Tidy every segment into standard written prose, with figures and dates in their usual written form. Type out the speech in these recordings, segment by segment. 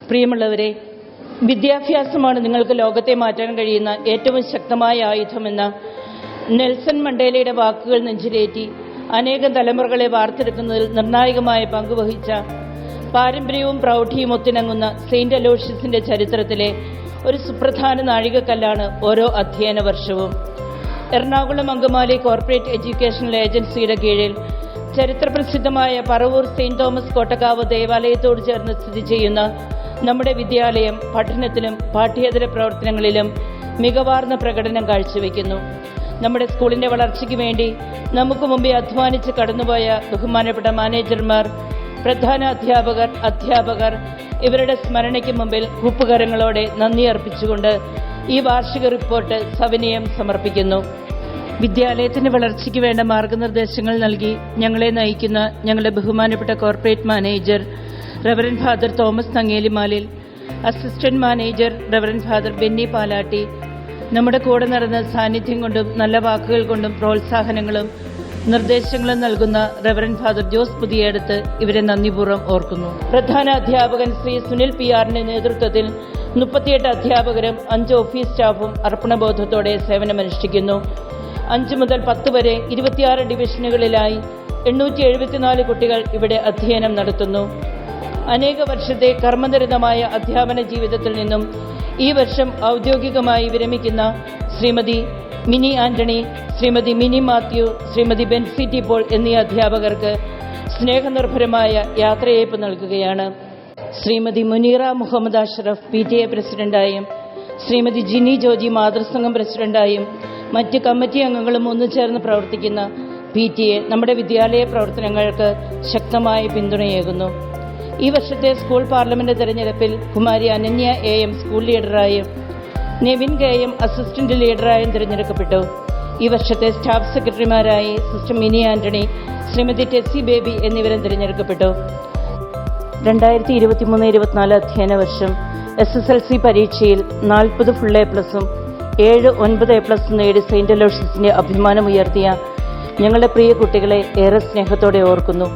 പ്രിയമുള്ളവരെ, വിദ്യാഭ്യാസമാണ് നിങ്ങൾക്ക് ലോകത്തെ മാറ്റാൻ കഴിയുന്ന ഏറ്റവും ശക്തമായ ആയുധമെന്ന നെൽസൺ മണ്ടേലയുടെ വാക്കുകൾ നെഞ്ചിലേറ്റി അനേകം തലമുറകളെ വാർത്തെടുക്കുന്നതിൽ നിർണായകമായ പങ്കുവഹിച്ച പാരമ്പര്യവും പ്രൗഢിയും ഒത്തിണങ്ങുന്ന സെയിന്റ് അലോഷ്യസിന്റെ ചരിത്രത്തിലെ ഒരു സുപ്രധാന നാഴികക്കല്ലാണ് ഓരോ അധ്യയന വർഷവും. എറണാകുളം അങ്കമാലി കോർപ്പറേറ്റ് എഡ്യൂക്കേഷണൽ ഏജൻസിയുടെ കീഴിൽ ചരിത്രപ്രസിദ്ധമായ പറവൂർ സെയിന്റ് തോമസ് കോട്ടക്കാവ് ദേവാലയത്തോട് ചേർന്ന് സ്ഥിതി ചെയ്യുന്ന നമ്മുടെ വിദ്യാലയം പഠനത്തിലും പാഠ്യേതര പ്രവർത്തനങ്ങളിലും മികവാർന്ന പ്രകടനം കാഴ്ചവെക്കുന്നു. നമ്മുടെ സ്കൂളിന്റെ വളർച്ചയ്ക്ക് വേണ്ടി നമുക്ക് മുമ്പേ അധ്വാനിച്ച് കടന്നുപോയ ബഹുമാനപ്പെട്ട മാനേജർമാർ, പ്രധാന അധ്യാപകർ ഇവരുടെ സ്മരണയ്ക്ക് മുമ്പിൽ കൂപ്പുകരങ്ങളോടെ നന്ദി അർപ്പിച്ചുകൊണ്ട് ഈ വാർഷിക റിപ്പോർട്ട് സവിനയം സമർപ്പിക്കുന്നു. വിദ്യാലയത്തിന്റെ വളർച്ചയ്ക്ക് വേണ്ട മാർഗനിർദ്ദേശങ്ങൾ നൽകി ഞങ്ങളെ നയിക്കുന്ന ഞങ്ങളുടെ ബഹുമാനപ്പെട്ട corporate manager reverend father Thomas Nangelimalil, assistant manager reverend father Benny Palatty, നമ്മുടെ കൂടെ നടന്ന സാന്നിധ്യം കൊണ്ടും നല്ല വാക്കുകൾ കൊണ്ടും പ്രോത്സാഹനങ്ങളും നിർദ്ദേശങ്ങളും നൽകുന്ന റവറൻഡ് ഫാദർ ജോസ് പുതിയടത്ത് ഇവരെ നന്ദിപൂർവ്വം ഓർക്കുന്നു. പ്രധാന അധ്യാപകൻ ശ്രീ സുനിൽ പി ആറിന്റെ നേതൃത്വത്തിൽ 38 അധ്യാപകരും 5 ഓഫീസ് സ്റ്റാഫും അർപ്പണബോധത്തോടെ സേവനമനുഷ്ഠിക്കുന്നു. 5 മുതൽ 10 വരെ 26 ഡിവിഷനുകളിലായി 874 കുട്ടികൾ ഇവിടെ അധ്യയനം നടത്തുന്നു. അനേക വർഷത്തെ കർമ്മനിരതമായ അധ്യാപന ജീവിതത്തിൽ നിന്നും ഈ വർഷം ഔദ്യോഗികമായി വിരമിക്കുന്ന ശ്രീമതി മിനി ആന്റണി, ശ്രീമതി മിനി മാത്യു, ശ്രീമതി ബെൻസി ടി പോൾ എന്നീ അധ്യാപകർക്ക് സ്നേഹനിർഭരമായ യാത്രയയപ്പ് നൽകുകയാണ്. ശ്രീമതി മുനീറ മുഹമ്മദ് അഷ്റഫ് PTA പ്രസിഡന്റായും ശ്രീമതി ജിനി ജോജി മാതൃസംഘം പ്രസിഡന്റായും മറ്റ് കമ്മിറ്റി അംഗങ്ങളും ഒന്നുചേർന്ന് പ്രവർത്തിക്കുന്ന PTA നമ്മുടെ വിദ്യാലയ പ്രവർത്തനങ്ങൾക്ക് ശക്തമായ പിന്തുണയേകുന്നു. ഈ വർഷത്തെ സ്കൂൾ പാർലമെന്റ് തെരഞ്ഞെടുപ്പിൽ കുമാരി അനന്യ AM സ്കൂൾ ലീഡറായും നെവിൻ KM അസിസ്റ്റന്റ് ലീഡറായും തിരഞ്ഞെടുക്കപ്പെട്ടു. ഈ വർഷത്തെ സ്റ്റാഫ് സെക്രട്ടറിമാരായി സിസ്റ്റർ മിനി ആന്റണി, ശ്രീമതി ടെസ്സി ബേബി എന്നിവരും തിരഞ്ഞെടുക്കപ്പെട്ടു. 2023-24 അധ്യയന വർഷം SSLC പരീക്ഷയിൽ 40 ഫുൾ A+ഉം 7 9 A+ നേടി സെയിന്റ് അലോഷ്യസിന്റെ അഭിമാനമുയർത്തിയ ഞങ്ങളുടെ പ്രിയ കുട്ടികളെ ഏറെ സ്നേഹത്തോടെ ഓർക്കുന്നു.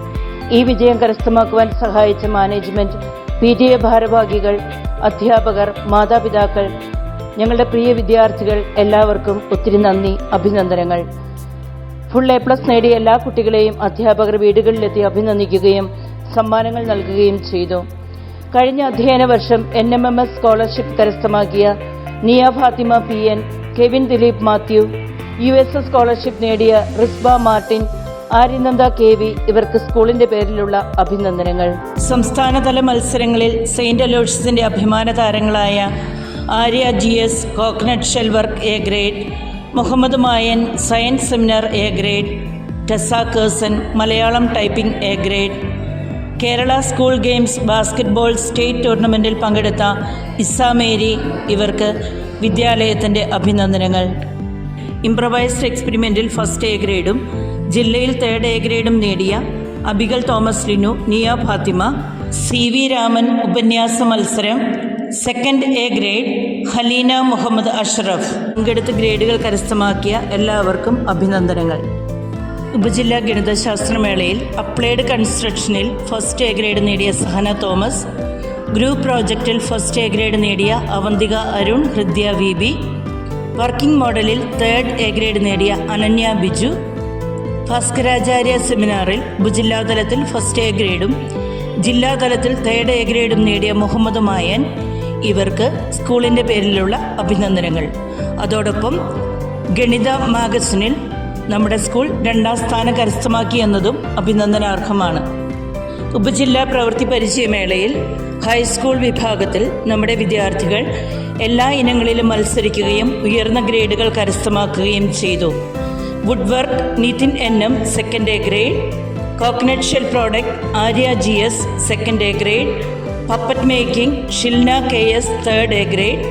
ഈ വിജയം കരസ്ഥമാക്കുവാൻ സഹായിച്ച മാനേജ്മെന്റ്, PTA ഭാരവാഹികൾ, അധ്യാപകർ, മാതാപിതാക്കൾ, ഞങ്ങളുടെ പ്രിയ വിദ്യാർത്ഥികൾ എല്ലാവർക്കും ഒത്തിരി നന്ദി, അഭിനന്ദനങ്ങൾ. ഫുൾ A+ നേടിയ എല്ലാ കുട്ടികളെയും അധ്യാപകർ വീടുകളിലെത്തി അഭിനന്ദിക്കുകയും സമ്മാനങ്ങൾ നൽകുകയും ചെയ്തു. കഴിഞ്ഞ അധ്യയന വർഷം NMMS സ്കോളർഷിപ്പ് കരസ്ഥമാക്കിയ Niya Fathima PN, Kevin Dileep Mathew, USS scholarship നേടിയ റിസ്ബ മാർട്ടിൻ, ആര്യനന്ദ KV ഇവർക്ക് സ്കൂളിന്റെ പേരിലുള്ള അഭിനന്ദനങ്ങൾ. സംസ്ഥാനതല മത്സരങ്ങളിൽ സെയിന്റ് അലോഷ്യസിന്റെ അഭിമാന താരങ്ങളായ Arya GS coconut shell work A grade, Muhammad Mayan science seminar A grade, Tessa Kerson Malayalam typing A grade, Kerala school games basketball state ടൂർണമെന്റിൽ പങ്കെടുത്ത ഇസ മേരി ഇവർക്ക് വിദ്യാലയത്തിന്റെ അഭിനന്ദനങ്ങൾ. ഇംപ്രവൈസ്ഡ് എക്സ്പെരിമെന്റിൽ ഫസ്റ്റ് A ഗ്രേഡും ജില്ലയിൽ 3rd A ഗ്രേഡും നേടിയ അബിഗൽ തോമസ് ലിനു, നിയ ഫാത്തിമ, CV രാമൻ ഉപന്യാസ മത്സരം 2nd A grade, Haleena Muhammad Ashraf പങ്കെടുത്ത് ഗ്രേഡുകൾ കരസ്ഥമാക്കിയ എല്ലാവർക്കും അഭിനന്ദനങ്ങൾ. ഉപജില്ലാ ഗണിതശാസ്ത്രമേളയിൽ അപ്ലൈഡ് കൺസ്ട്രക്ഷനിൽ ഫസ്റ്റ് A ഗ്രേഡ് നേടിയ സഹന തോമസ്, ഗ്രൂപ്പ് പ്രോജക്റ്റിൽ ഫസ്റ്റ് A ഗ്രേഡ് നേടിയ അവന്തിക അരുൺ, ഹൃദ്യ VB, വർക്കിംഗ് മോഡലിൽ 3rd A ഗ്രേഡ് നേടിയ അനന്യ ബിജു, ഭാസ്കരാചാര്യ സെമിനാറിൽ ഉപജില്ലാതലത്തിൽ ഫസ്റ്റ് A ഗ്രേഡും ജില്ലാതലത്തിൽ 3rd A ഗ്രേഡും നേടിയ മുഹമ്മദ് മായൻ ഇവർക്ക് സ്കൂളിൻ്റെ പേരിലുള്ള അഭിനന്ദനങ്ങൾ. അതോടൊപ്പം ഗണിത മാഗസിനിൽ നമ്മുടെ സ്കൂൾ 2ാം സ്ഥാനം കരസ്ഥമാക്കി എന്നതും അഭിനന്ദനാർഹമാണ്. ഉപജില്ലാ പ്രവൃത്തി പരിചയമേളയിൽ ഹൈസ്കൂൾ വിഭാഗത്തിൽ നമ്മുടെ വിദ്യാർത്ഥികൾ എല്ലാ ഇനങ്ങളിലും മത്സരിക്കുകയും ഉയർന്ന ഗ്രേഡുകൾ കരസ്ഥമാക്കുകയും ചെയ്തു. Wood work Nithin NM 2nd A grade, coconut shell product Arya GS 2nd A grade, puppet making Shilna KS 3rd A grade,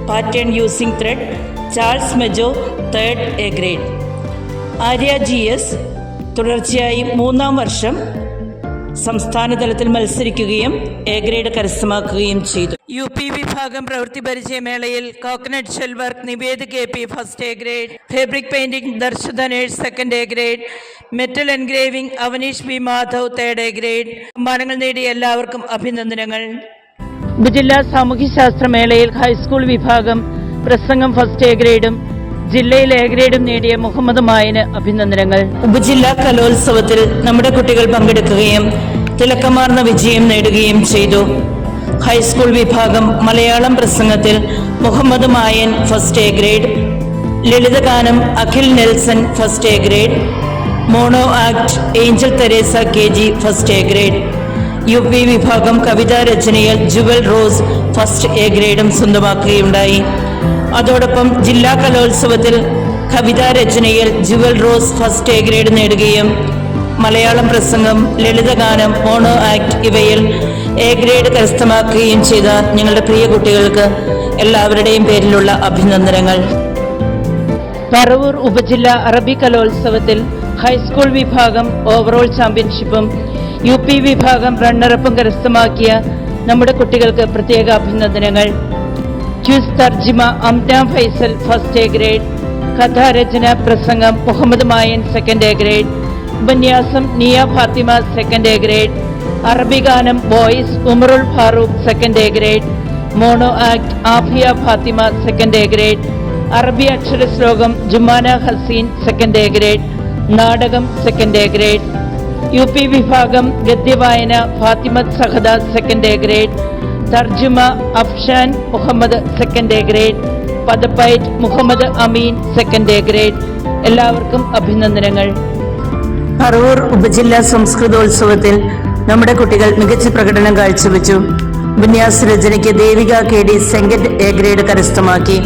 pattern using thread Charles Mejo 3rd A grade. Arya GS തുടർച്ചയായി 3ാം വർഷം സംസ്ഥാനതലത്തിൽ മത്സരിക്കുകയും A ഗ്രേഡ് കരസ്ഥമാക്കുകയും ചെയ്തു. UP വിഭാഗം പ്രവൃത്തി പരിചയമേളയിൽ coconut shell work Nived KP first A grade, fabric painting Dharsha Dhanesh 2nd A grade, metal engraving Avaneesh B Madhav 3rd A grade. സമ്മാനങ്ങൾ നേടിയ എല്ലാവർക്കും അഭിനന്ദനങ്ങൾ. ഉപജില്ലാ സാമൂഹ്യശാസ്ത്ര മേളയിൽ ഹൈസ്കൂൾ വിഭാഗം പ്രസംഗം ഫസ്റ്റ് എ ഗ്രേഡും ജില്ലയിൽ എ ഗ്രേഡും നേടിയ മുഹമ്മദ് മായന് അഭിനന്ദനങ്ങൾ. ഉപജില്ലാ കലോത്സവത്തിൽ നമ്മുടെ കുട്ടികൾ പങ്കെടുക്കുകയും തിളക്കമാർന്ന വിജയം നേടുകയും ചെയ്തു. ഹൈസ്കൂൾ വിഭാഗം മലയാളം പ്രസംഗത്തിൽ Muhammad Mayan first A grade, ലളിതഗാനം Akhil Nelson first A grade, mono act Angel Theresa KG first A grade. UP വിഭാഗം കവിതാ രചനയിൽ ജുവൽ റോസ് ഫസ്റ്റ് എ ഗ്രേഡും സ്വന്തമാക്കുകയുണ്ടായി. അതോടൊപ്പം ജില്ലാ കലോത്സവത്തിൽ കവിതാ രചനയിൽ Jewel Rose first A grade നേടുകയും മലയാളം പ്രസംഗം, ലളിതഗാനം, മോണോ ആക്ട് ഇവയിൽ എ ഗ്രേഡ് കരസ്ഥമാക്കുകയും ചെയ്ത ഞങ്ങളുടെ പ്രിയ കുട്ടികൾക്ക് എല്ലാവരുടെയും പേരിലുള്ള അഭിനന്ദനങ്ങൾ. പറവൂർ ഉപജില്ലാ അറബി കലോത്സവത്തിൽ ഹൈസ്കൂൾ വിഭാഗം ഓവറോൾ ചാമ്പ്യൻഷിപ്പും UP വിഭാഗം റണ്ണറപ്പും കരസ്ഥമാക്കിയ നമ്മുടെ കുട്ടികൾക്ക് പ്രത്യേക അഭിനന്ദനങ്ങൾ. ക്വിസ് തർജിമ Amna Faisal first A grade, കഥാരചന പ്രസംഗം Muhammad Mayan second A grade, ഉപന്യാസം Niya Fathima second A grade, Arabi ഗാനം boys Umarul Farooq second A grade, mono act Afiya Fathima second A grade, Arabi അക്ഷര ശ്ലോകം Jumana Haseen second A grade, നാടകം സെക്കൻഡ് എ ഗ്രേഡ്. UP വിഭാഗം ഗദ്യവായന Fathimath Sahada second A grade, തർജുമ Afshan Muhammad second A grade, പദപ്പയറ്റ് Muhammad Ameen second A grade. എല്ലാവർക്കും അഭിനന്ദനങ്ങൾ. പറവൂർ ഉപജില്ലാ സംസ്കൃതോത്സവത്തിൽ നമ്മുടെ കുട്ടികൾ മികച്ച പ്രകടനം കാഴ്ചവെച്ചു. ഉപന്യാസ രചനയ്ക്ക് Devika KD second A grade കരസ്ഥമാക്കി.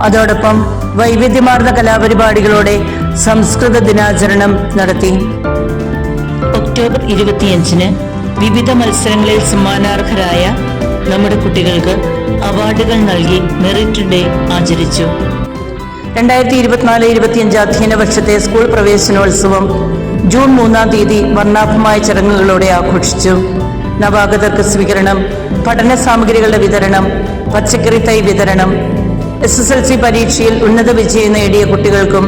അതോടൊപ്പം വൈവിധ്യമാർന്ന കലാപരിപാടികളോടെ സംസ്കൃത ദിനാചരണം നടത്തി. ഒക്ടോബർ 25-ന് വിവിധ മത്സരങ്ങളിൽ സമ്മാനാർഹരായ നമ്മുടെ കുട്ടികൾക്ക് അവാർഡുകൾ നൽകി മെറിറ്റ് ഡേ ആചരിച്ചു. 2024-25 അധ്യയന വർഷത്തെ സ്കൂൾ പ്രവേശനോത്സവം ജൂൺ 3-ാം തീയതി വർണ്ണാഭമായ ചടങ്ങുകളോടെ ആഘോഷിച്ചു. നവാഗതർക്ക് സ്വീകരണം, പഠന സാമഗ്രികളുടെ വിതരണം, പച്ചക്കറി തൈ വിതരണം, SSLC പരീക്ഷയിൽ ഉന്നത വിജയം നേടിയ കുട്ടികൾക്കും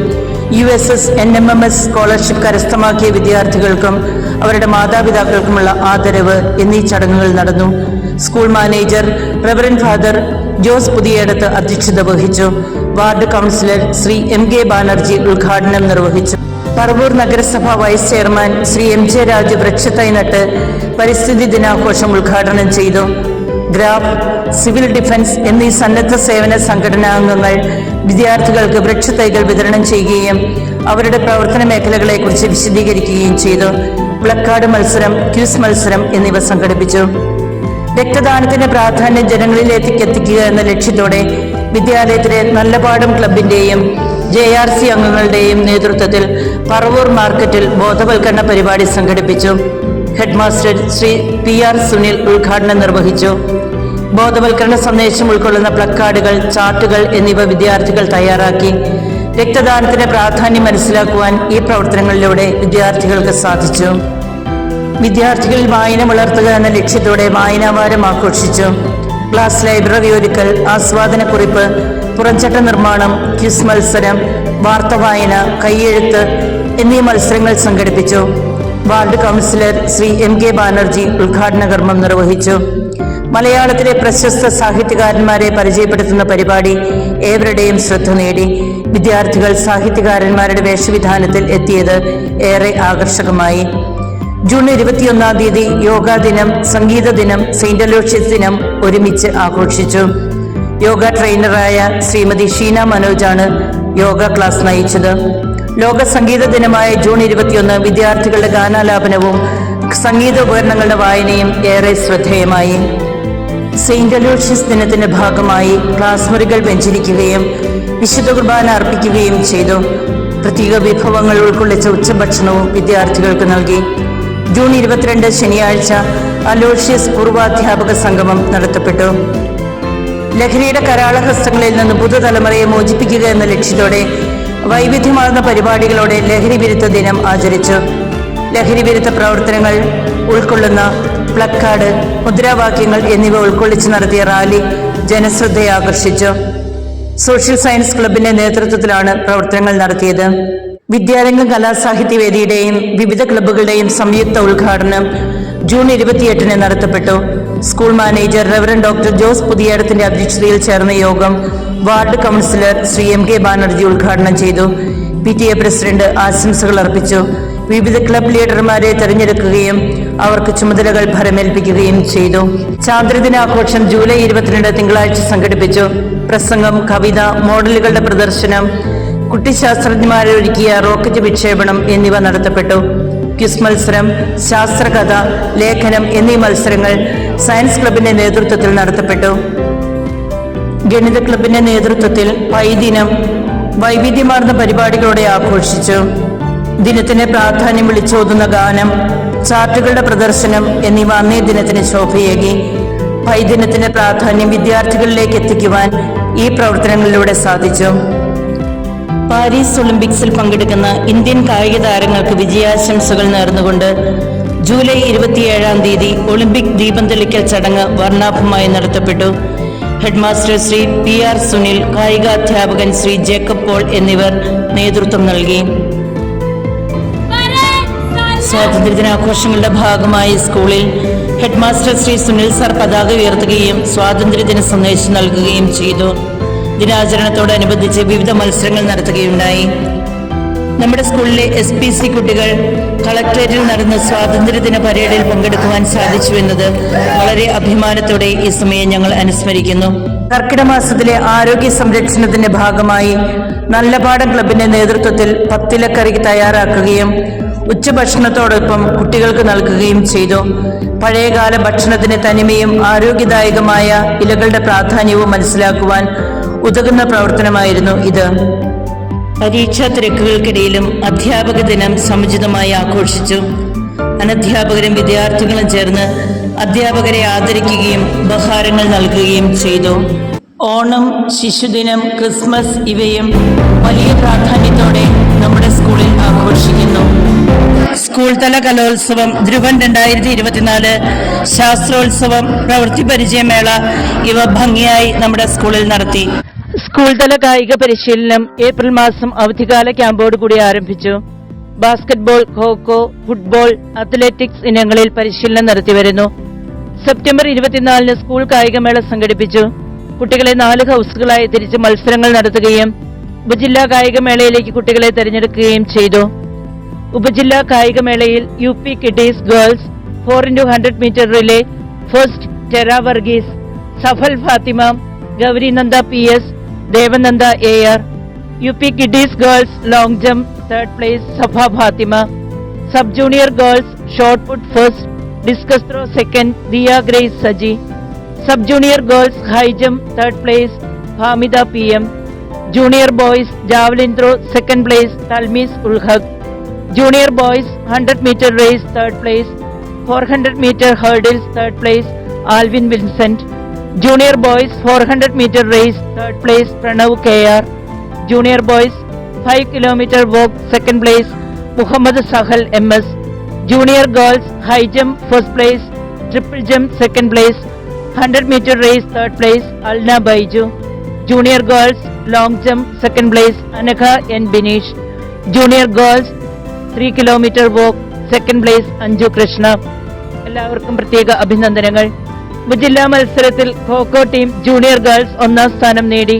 USS NMMS സ്കോളർഷിപ്പ് കരസ്ഥമാക്കിയ വിദ്യാർത്ഥികൾക്കും അവരുടെ മാതാപിതാക്കൾക്കുമുള്ള ആദരവ് എന്നീ ചടങ്ങുകൾ നടന്നു. School manager reverend father Jose Puthiyedath അധ്യക്ഷത വഹിച്ചു. Ward councillor Shri MK Banerjee ഉദ്ഘാടനം നിർവഹിച്ചു. പറവൂർ നഗരസഭ vice chairman Shri MJ Raju വൃക്ഷത്തൈ നട്ട് പരിസ്ഥിതി ദിനാഘോഷം ഉദ്ഘാടനം ചെയ്തു. ഗ്രാഫ്, സിവിൽ ഡിഫൻസ് എന്നീ സന്നദ്ധ സേവന സംഘടനാംഗങ്ങൾ വിദ്യാർത്ഥികൾക്ക് വൃക്ഷത്തൈകൾ വിതരണം ചെയ്യുകയും അവരുടെ പ്രവർത്തന മേഖലകളെക്കുറിച്ച് വിശദീകരിക്കുകയും ചെയ്തു. പ്ലക്കാർഡ് മത്സരം, ക്വിസ് മത്സരം എന്നിവ സംഘടിപ്പിച്ചു. രക്തദാനത്തിന്റെ പ്രാധാന്യം ജനങ്ങളിലേക്ക് എത്തിക്കുക എന്ന ലക്ഷ്യത്തോടെ വിദ്യാലയത്തിലെ നല്ല പാഠം ക്ലബിന്റെയും JRC അംഗങ്ങളുടെയും നേതൃത്വത്തിൽ പറവൂർ മാർക്കറ്റിൽ ബോധവൽക്കരണ പരിപാടി സംഘടിപ്പിച്ചു. ഹെഡ്മാസ്റ്റർ ശ്രീ PR സുനിൽ ഉദ്ഘാടനം നിർവഹിച്ചു. ബോധവൽക്കരണ സന്ദേശം ഉൾക്കൊള്ളുന്ന പ്ലക്കാർഡുകൾ, ചാർട്ടുകൾ എന്നിവ വിദ്യാർത്ഥികൾ തയ്യാറാക്കി. രക്തദാനത്തിന്റെ പ്രാധാന്യം മനസ്സിലാക്കുവാൻ ഈ പ്രവർത്തനങ്ങളിലൂടെ വിദ്യാർത്ഥികൾക്ക് സാധിച്ചു. വിദ്യാർത്ഥികളിൽ വായന വളർത്തുക എന്ന ലക്ഷ്യത്തോടെ വായനാവാരം ആഘോഷിച്ചു. ക്ലാസ് ലൈബ്രറി ഒരുക്കൽ, ആസ്വാദനക്കുറിപ്പ്, പുറംചട്ട നിർമ്മാണം, ക്വിസ് മത്സരം, വാർത്ത വായന, കൈയെഴുത്ത് എന്നീ മത്സരങ്ങൾ സംഘടിപ്പിച്ചു. Ward councillor Shri MK Banerjee ഉദ്ഘാടന കർമ്മം നിർവഹിച്ചു. മലയാളത്തിലെ പ്രശസ്ത സാഹിത്യകാരന്മാരെ പരിചയപ്പെടുത്തുന്ന പരിപാടി ഏവരുടെയും ശ്രദ്ധ നേടി. വിദ്യാർത്ഥികൾ സാഹിത്യകാരന്മാരുടെ വേഷവിധാനത്തിൽ എത്തിയത് ഏറെ ആകർഷകമായി. ജൂൺ 21-ാം തീയതി യോഗാ ദിനം, സംഗീത ദിനം, സെയിന്റ് അലോഷ്യസ് ദിനം ഒരുമിച്ച് ആഘോഷിച്ചു. യോഗ ട്രെയിനറായ ശ്രീമതി ഷീന മനോജാണ് യോഗ ക്ലാസ് നയിച്ചത്. ലോക സംഗീത ദിനമായ ജൂൺ 21 വിദ്യാർത്ഥികളുടെ ഗാനാലാപനവും സംഗീത ഉപകരണങ്ങളുടെ വായനയും ഏറെ ശ്രദ്ധേയമായി. സെയിന്റ് അലോഷ്യസ് ദിനത്തിന്റെ ഭാഗമായി ക്ലാസ് മുറികൾ വെഞ്ചരിക്കുകയും വിശുദ്ധ കുർബാന അർപ്പിക്കുകയും ചെയ്തു. പ്രത്യേക വിഭവങ്ങൾ ഉൾക്കൊള്ളിച്ച ഉച്ചഭക്ഷണവും വിദ്യാർത്ഥികൾക്ക് നൽകി. ജൂൺ 22 ശനിയാഴ്ച അലോഷ്യസ് പൂർവാധ്യാപക സംഗമം നടത്തപ്പെട്ടു. ലഹരിയുടെ കരാളഹസ്തങ്ങളിൽ നിന്ന് പുതുതലമുറയെ മോചിപ്പിക്കുക എന്ന ലക്ഷ്യത്തോടെ വൈവിധ്യമാർന്ന പരിപാടികളോടെ ലഹരി വിരുദ്ധ ദിനം ആചരിച്ചു. ലഹരി വിരുദ്ധ പ്രവർത്തനങ്ങൾ ഉൾക്കൊള്ളുന്ന പ്ലക്കാർഡ്, മുദ്രാവാക്യങ്ങൾ എന്നിവ ഉൾക്കൊള്ളിച്ച് നടത്തിയ റാലി ജനശ്രദ്ധയെ ആകർഷിച്ചു. സോഷ്യൽ സയൻസ് ക്ലബിന്റെ നേതൃത്വത്തിലാണ് പ്രവർത്തനങ്ങൾ നടത്തിയത്. വിദ്യാരംഗം കലാസാഹിത്യവേദിയുടെയും വിവിധ ക്ലബ്ബുകളുടെയും സംയുക്ത ഉദ്ഘാടനം ജൂൺ 28 നടത്തപ്പെട്ടു. School manager reverend doctor Jose പുതിയടത്തിന്റെ അധ്യക്ഷതയിൽ ചേർന്ന യോഗം ward councillor Shri M K Banerjee ഉദ്ഘാടനം ചെയ്തു. PTA പ്രസിഡന്റ് ആശംസകൾ അർപ്പിച്ചു. വിവിധ ക്ലബ് ലീഡർമാരെ തെരഞ്ഞെടുക്കുകയും അവർക്ക് ചുമതലകൾ ഭരമേൽപ്പിക്കുകയും ചെയ്തു. ചാന്ദ്രദിനാഘോഷം ജൂലൈ 22 തിങ്കളാഴ്ച സംഘടിപ്പിച്ചു. പ്രസംഗം, കവിത, മോഡലുകളുടെ പ്രദർശനം, കുട്ടിശാസ്ത്രജ്ഞന്മാരെ ഒരുക്കിയ റോക്കറ്റ് വിക്ഷേപണം എന്നിവ നടത്തപ്പെട്ടു. ക്വിസ് മത്സരം, ശാസ്ത്രകഥ, ലേഖനം എന്നീ മത്സരങ്ങൾ സയൻസ് ക്ലബിന്റെ നേതൃത്വത്തിൽ നടത്തപ്പെട്ടു. ഗണിത ക്ലബിന്റെ നേതൃത്വത്തിൽ പൈദിനം വൈവിധ്യമാർന്ന പരിപാടികളോടെ ആഘോഷിച്ചു. ദിനത്തിന് പ്രാധാന്യം വിളിച്ചോതുന്ന ഗാനം, ചാർട്ടുകളുടെ പ്രദർശനം എന്നിവ അന്നേ ദിനത്തിന് ശോഭയേകി. പൈദിനത്തിന്റെ പ്രാധാന്യം വിദ്യാർത്ഥികളിലേക്ക് എത്തിക്കുവാൻ ഈ പ്രവർത്തനങ്ങളിലൂടെ സാധിച്ചു. പാരീസ് ഒളിമ്പിക്സിൽ പങ്കെടുക്കുന്ന ഇന്ത്യൻ കായിക താരങ്ങൾക്ക് വിജയാശംസകൾ നേർന്നുകൊണ്ട് ജൂലൈ 27 ഒളിമ്പിക് ദീപം തെളിക്കൽ ചടങ്ങ് വർണ്ണാഭമായി നടത്തപ്പെട്ടു. ഹെഡ്മാസ്റ്റർ ശ്രീ PR സുനിൽ, കായിക അധ്യാപകൻ ശ്രീ ജേക്കബ് പോൾ എന്നിവർ നേതൃത്വം നൽകി. സ്വാതന്ത്ര്യദിനാഘോഷങ്ങളുടെ ഭാഗമായി സ്കൂളിൽ ഹെഡ്മാസ്റ്റർ ശ്രീ സുനിൽ സർ പതാക ഉയർത്തുകയും സ്വാതന്ത്ര്യദിന സന്ദേശം നൽകുകയും ചെയ്തു. ദിനാചരണത്തോടനുബന്ധിച്ച് വിവിധ മത്സരങ്ങൾ നടത്തുകയുണ്ടായി. നമ്മുടെ സ്കൂളിലെ SPC കുട്ടികൾ കളക്ടറേറ്റിൽ നടന്ന സ്വാതന്ത്ര്യദിന പരേഡിൽ പങ്കെടുക്കുവാൻ സാധിച്ചു എന്നത് വളരെ അഭിമാനത്തോടെ ഈ സമയം ഞങ്ങൾ അനുസ്മരിക്കുന്നു. കർക്കിടക മാസത്തിലെ ആരോഗ്യ സംരക്ഷണത്തിന്റെ ഭാഗമായി നല്ലപാഠം ക്ലബിന്റെ നേതൃത്വത്തിൽ പത്തിലക്കറി തയ്യാറാക്കുകയും ഉച്ചഭക്ഷണത്തോടൊപ്പം കുട്ടികൾക്ക് നൽകുകയും ചെയ്തു. പഴയകാല ഭക്ഷണത്തിന് തനിമയും ആരോഗ്യദായകമായ ഇലകളുടെ പ്രാധാന്യവും മനസ്സിലാക്കുവാൻ ഉതകുന്ന പ്രവർത്തനമായിരുന്നു ഇത്. പരീക്ഷാ തിരക്കുകൾക്കിടയിലും അധ്യാപക ദിനം സമുചിതമായി ആഘോഷിച്ചു. അനധ്യാപകരും വിദ്യാർത്ഥികളും ചേർന്ന് അധ്യാപകരെ ആദരിക്കുകയും ഉപഹാരങ്ങൾ നൽകുകയും ചെയ്തു. ഓണം, ശിശുദിനം, ക്രിസ്മസ് ഇവയും വലിയ പ്രാധാന്യത്തോടെ നമ്മുടെ സ്കൂളിൽ ആഘോഷിക്കുന്നു. സ്കൂൾ തല കലോത്സവം, ധ്രുവൻ 2024, ശാസ്ത്രോത്സവം, പ്രവൃത്തി പരിചയമേള ഇവ ഭംഗിയായി നമ്മുടെ സ്കൂളിൽ നടത്തി. സ്കൂൾ തല കായിക പരിശീലനം ഏപ്രിൽ മാസം അവധിക്കാല ക്യാമ്പോടുകൂടി ആരംഭിച്ചു. ബാസ്കറ്റ്ബോൾ, ഖോഖോ, ഫുട്ബോൾ, അത്ലറ്റിക്സ് ഇനങ്ങളിൽ പരിശീലനം നടത്തിവരുന്നു. സെപ്റ്റംബർ 24 സ്കൂൾ കായികമേള സംഘടിപ്പിച്ചു. കുട്ടികളെ 4 ഹൌസുകളായി തിരിച്ച് മത്സരങ്ങൾ നടത്തുകയും ഉപജില്ലാ കായികമേളയിലേക്ക് കുട്ടികളെ തെരഞ്ഞെടുക്കുകയും ചെയ്തു. ഉപജില്ലാ കായികമേളയിൽ UP kiddies girls 4x100 metre relay first Tera Varghese, Safal Fathima, Gauri Nanda PS, Devananda AR. UP kiddies girls long jump 3rd place Safa Fathima. Sub junior girls shot put first, discus throw 2nd Diya Grace Saji. Sub junior girls high jump 3rd place Famida PM. Junior boys javelin throw 2nd place Talmees Ulhaq. Junior boys 100 metre race 3rd place, 400 metre hurdles 3rd place Alvin Vincent. Junior boys 400 metre race 3rd place Pranav KR. Junior boys 5 kilometre walk 2nd place Muhammad Sahal MS. Junior girls high jump 1st place, triple jump 2nd place, 100 metre race 3rd place Alna Baiju. Junior girls long jump 2nd place Anagha N Bineesh. Junior girls 3 kilometre walk 2nd place Anju Krishna. എല്ലാവർക്കും പ്രത്യേക അഭിനന്ദനങ്ങൾ. ഉപജില്ലാ മത്സരത്തിൽ kho kho team junior girls 1ാം സ്ഥാനം നേടി.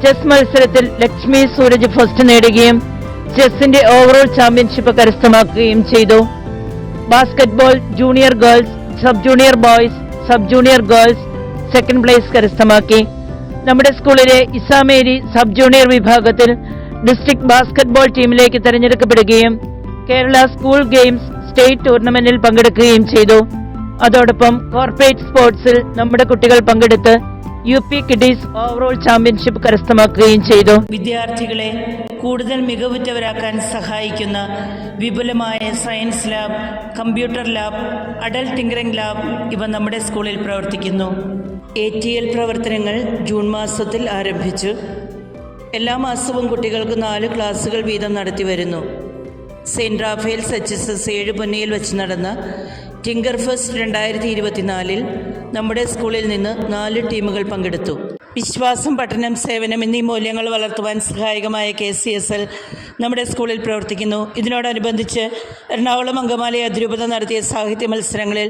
Chess മത്സരത്തിൽ Lakshmi Sooraj first നേടുകയും ചെസ്സിന്റെ overall championship കരസ്ഥമാക്കുകയും ചെയ്തു. Basketball junior girls, sub junior boys, sub junior girls 2nd place കരസ്ഥമാക്കി. നമ്മുടെ സ്കൂളിലെ ഇസാമേരി സബ് ജൂനിയർ വിഭാഗത്തിൽ ഡിസ്ട്രിക്ട് ബാസ്കറ്റ്ബോൾ ടീമിലേക്ക് തെരഞ്ഞെടുക്കപ്പെടുകയും കേരള സ്കൂൾ ഗെയിംസ് സ്റ്റേറ്റ് ടൂർണമെന്റിൽ പങ്കെടുക്കുകയും ചെയ്തു. അതോടൊപ്പം കോർപ്പറേറ്റ് സ്പോർട്സിൽ നമ്മുടെ കുട്ടികൾ പങ്കെടുത്ത് UP കിഡീസ് ഓവറോൾ ചാമ്പ്യൻഷിപ്പ് കരസ്ഥമാക്കുകയും ചെയ്തു. വിദ്യാർത്ഥികളെ കൂടുതൽ മികവുറ്റവരാക്കാൻ സഹായിക്കുന്ന വിപുലമായ science lab, computer lab, adult tinkering lab ഇവ നമ്മുടെ സ്കൂളിൽ പ്രവർത്തിക്കുന്നു. ATL പ്രവർത്തനങ്ങൾ ജൂൺ മാസത്തിൽ ആരംഭിച്ചു. എല്ലാ മാസവും കുട്ടികൾക്ക് 4 ക്ലാസുകൾ വീതം നടത്തി വരുന്നു. സെയിൻറ് റാഫേൽസ് HSS 7 പൊന്നയിൽ വെച്ച് നടന്ന ടിങ്കർ ഫെസ്റ്റ് 2024 നമ്മുടെ സ്കൂളിൽ നിന്ന് 4 ടീമുകൾ പങ്കെടുത്തു. വിശ്വാസം, പഠനം, സേവനം എന്നീ മൂല്യങ്ങൾ വളർത്തുവാൻ സഹായകമായ KCSL നമ്മുടെ സ്കൂളിൽ പ്രവർത്തിക്കുന്നു. ഇതിനോടനുബന്ധിച്ച് എറണാകുളം അങ്കമാലി അതിരൂപത നടത്തിയ സാഹിത്യ മത്സരങ്ങളിൽ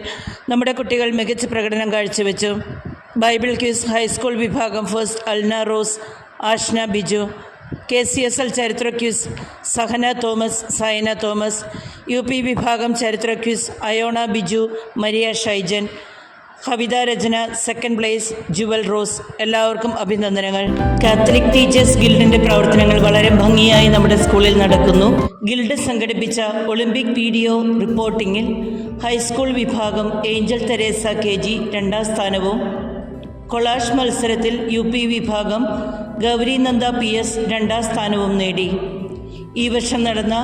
നമ്മുടെ കുട്ടികൾ മികച്ച പ്രകടനം കാഴ്ചവെച്ചു. ബൈബിൾ ക്വിസ് ഹൈസ്കൂൾ വിഭാഗം ഫസ്റ്റ് അൽന റോസ്, ആഷ്ന ബിജു. KCSL ചരിത്ര ക്വിസ് സഹന തോമസ്, സൈന തോമസ്. UP വിഭാഗം ചരിത്ര ക്വിസ് അയോണ ബിജു, മരിയ ഷൈജൻ. കവിതാ രചന സെക്കൻഡ് പ്ലേസ് ജുവൽ റോസ്. എല്ലാവർക്കും അഭിനന്ദനങ്ങൾ. കാത്തലിക് ടീച്ചേഴ്സ് ഗിൽഡിൻ്റെ പ്രവർത്തനങ്ങൾ വളരെ ഭംഗിയായി നമ്മുടെ സ്കൂളിൽ നടക്കുന്നു. ഗിൽഡ് സംഘടിപ്പിച്ച ഒളിമ്പിക് വീഡിയോ റിപ്പോർട്ടിങ്ങിൽ ഹൈസ്കൂൾ വിഭാഗം ഏഞ്ചൽ തെരേസ KG 2ാം സ്ഥാനവും, കൊളാഷ് മത്സരത്തിൽ UP വിഭാഗം ഗൗരി നന്ദ PS 2ാം സ്ഥാനവും നേടി. ഈ വർഷം നടന്ന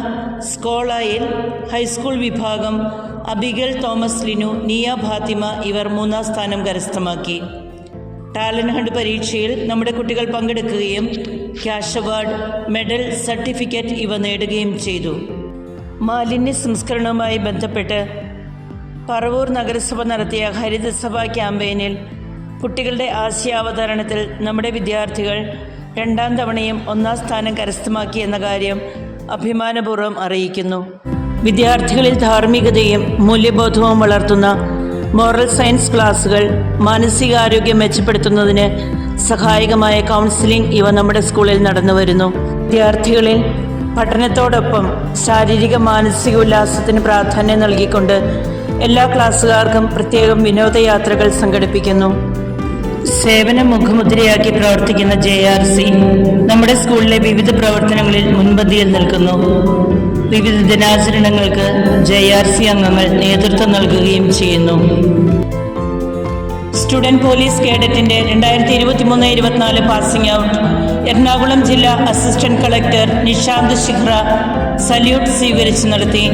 സ്കോളയിൽ ഹൈസ്കൂൾ വിഭാഗം അബിഗൽ തോമസ് ലിനു, നിയ ഫാത്തിമ ഇവർ 3ാം സ്ഥാനം കരസ്ഥമാക്കി. ടാലന്റ് ഹണ്ട് പരീക്ഷയിൽ നമ്മുടെ കുട്ടികൾ പങ്കെടുക്കുകയും ക്യാഷ് അവാർഡ്, മെഡൽ, സർട്ടിഫിക്കറ്റ് ഇവ നേടുകയും ചെയ്തു. മാലിന്യ സംസ്കരണവുമായി ബന്ധപ്പെട്ട് പറവൂർ നഗരസഭ നടത്തിയ ഹരിതസഭ ക്യാമ്പയിനിൽ കുട്ടികളുടെ ആശയാവതരണത്തിൽ നമ്മുടെ വിദ്യാർത്ഥികൾ 2ാം തവണയും 1ാം സ്ഥാനം കരസ്ഥമാക്കി എന്ന കാര്യം അഭിമാനപൂർവ്വം അറിയിക്കുന്നു. വിദ്യാർത്ഥികളിൽ ധാർമ്മികതയും മൂല്യബോധവും വളർത്തുന്ന മോറൽ സയൻസ് ക്ലാസുകൾ മാനസികാരോഗ്യം മെച്ചപ്പെടുത്തുന്നതിന് സഹായകമായ കൗൺസിലിംഗ് ഇവ നമ്മുടെ സ്കൂളിൽ നടന്നു വരുന്നു. വിദ്യാർത്ഥികളിൽ പഠനത്തോടൊപ്പം ശാരീരിക മാനസിക ഉല്ലാസത്തിന് പ്രാധാന്യം നൽകിക്കൊണ്ട് എല്ലാ ക്ലാസ്സുകാർക്കും പ്രത്യേകം വിനോദയാത്രകൾ സംഘടിപ്പിക്കുന്നു. സേവന മുഖമുദ്രയാക്കി പ്രവർത്തിക്കുന്ന JRC നമ്മുടെ സ്കൂളിലെ വിവിധ പ്രവർത്തനങ്ങളിൽ മുൻപന്തിയിൽ നിൽക്കുന്നു. വിവിധ ദിനാചരണങ്ങൾക്ക് JRC അംഗങ്ങൾ നേതൃത്വം നൽകുകയും ചെയ്യുന്നു. സ്റ്റുഡൻറ് പോലീസ് കേഡറ്റിൻ്റെ 2023-24 പാസിംഗ് ഔട്ട് എറണാകുളം ജില്ലാ assistant collector Nishant Shikhra salute സ്വീകരിച്ച് നടത്തി.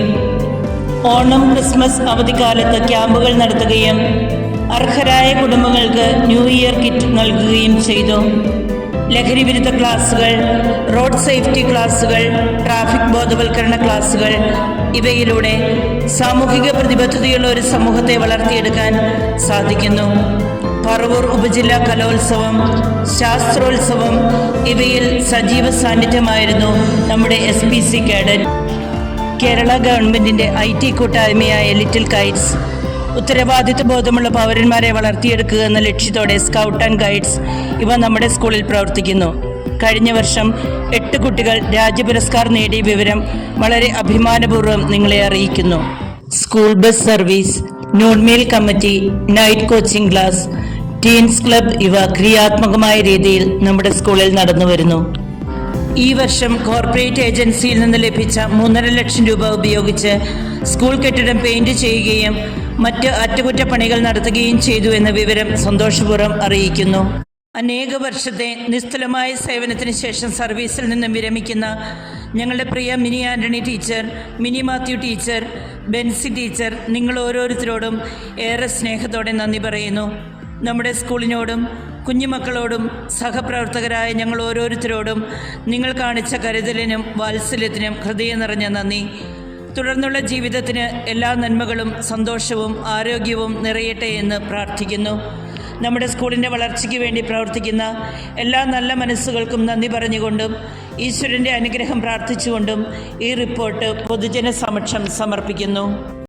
ഓണം ക്രിസ്മസ് അവധിക്കാലത്ത് ക്യാമ്പുകൾ നടത്തുകയും അർഹരായ കുടുംബങ്ങൾക്ക് ന്യൂ ഇയർ കിറ്റ് നൽകുകയും ചെയ്തു. ലഹരി വിരുദ്ധ ക്ലാസുകൾ, റോഡ് സേഫ്റ്റി ക്ലാസുകൾ, ട്രാഫിക് ബോധവൽക്കരണ ക്ലാസുകൾ ഇവയിലൂടെ സാമൂഹിക പ്രതിബദ്ധതയുള്ള ഒരു സമൂഹത്തെ വളർത്തിയെടുക്കാൻ സാധിക്കുന്നു. പറവൂർ ഉപജില്ലാ കലോത്സവം, ശാസ്ത്രോത്സവം ഇവയിൽ സജീവ സാന്നിധ്യമായിരുന്നു നമ്മുടെ SPC കേഡറ്റ്. കേരള ഗവൺമെൻറ്റിൻ്റെ IT കൂട്ടായ്മയായ ലിറ്റിൽ കൈറ്റ്സ് ഉത്തരവാദിത്വ ബോധമുള്ള പൗരന്മാരെ വളർത്തിയെടുക്കുക എന്ന ലക്ഷ്യത്തോടെ സ്കൗട്ട് ആൻഡ് ഗൈഡ്സ് ഇവ നമ്മുടെ സ്കൂളിൽ പ്രവർത്തിക്കുന്നു. കഴിഞ്ഞ വർഷം 8 കുട്ടികൾ രാജ്യപുരസ്കാർ നേടിയ വിവരം വളരെ അഭിമാനപൂർവ്വം നിങ്ങളെ അറിയിക്കുന്നു. School bus service, noon meal committee, night coaching class, teens club ഇവ ക്രിയാത്മകമായ രീതിയിൽ നമ്മുടെ സ്കൂളിൽ നടന്നു വരുന്നു. ഈ വർഷം കോർപ്പറേറ്റ് ഏജൻസിയിൽ നിന്ന് ലഭിച്ച 3.5 ലക്ഷം രൂപ ഉപയോഗിച്ച് സ്കൂൾ കെട്ടിടം പെയിന്റ് ചെയ്യുകയും മറ്റ് അറ്റകുറ്റപ്പണികൾ നടത്തുകയും ചെയ്തു എന്ന വിവരം സന്തോഷപൂർവ്വം അറിയിക്കുന്നു. അനേക വർഷത്തെ നിസ്തുലമായ സേവനത്തിന് ശേഷം സർവീസിൽ നിന്നും വിരമിക്കുന്ന ഞങ്ങളുടെ പ്രിയ Mini Antony teacher, Mini Mathew teacher, Benzy teacher, നിങ്ങൾ ഓരോരുത്തരോടും ഏറെ സ്നേഹത്തോടെ നന്ദി പറയുന്നു. നമ്മുടെ സ്കൂളിനോടും കുഞ്ഞുമക്കളോടും സഹപ്രവർത്തകരായ ഞങ്ങൾ ഓരോരുത്തരോടും നിങ്ങൾ കാണിച്ച കരുതലിനും വാത്സല്യത്തിനും ഹൃദയം നിറഞ്ഞ നന്ദി. തുടർന്നുള്ള ജീവിതത്തിന് എല്ലാ നന്മകളും സന്തോഷവും ആരോഗ്യവും നിറയട്ടെ എന്ന് പ്രാർത്ഥിക്കുന്നു. നമ്മുടെ സ്കൂളിൻ്റെ വളർച്ചയ്ക്ക് വേണ്ടി പ്രവർത്തിക്കുന്ന എല്ലാ നല്ല മനസ്സുകൾക്കും നന്ദി പറഞ്ഞുകൊണ്ടും ഈശ്വരൻ്റെ അനുഗ്രഹം പ്രാർത്ഥിച്ചുകൊണ്ടും ഈ റിപ്പോർട്ട് പൊതുജന സമക്ഷം സമർപ്പിക്കുന്നു.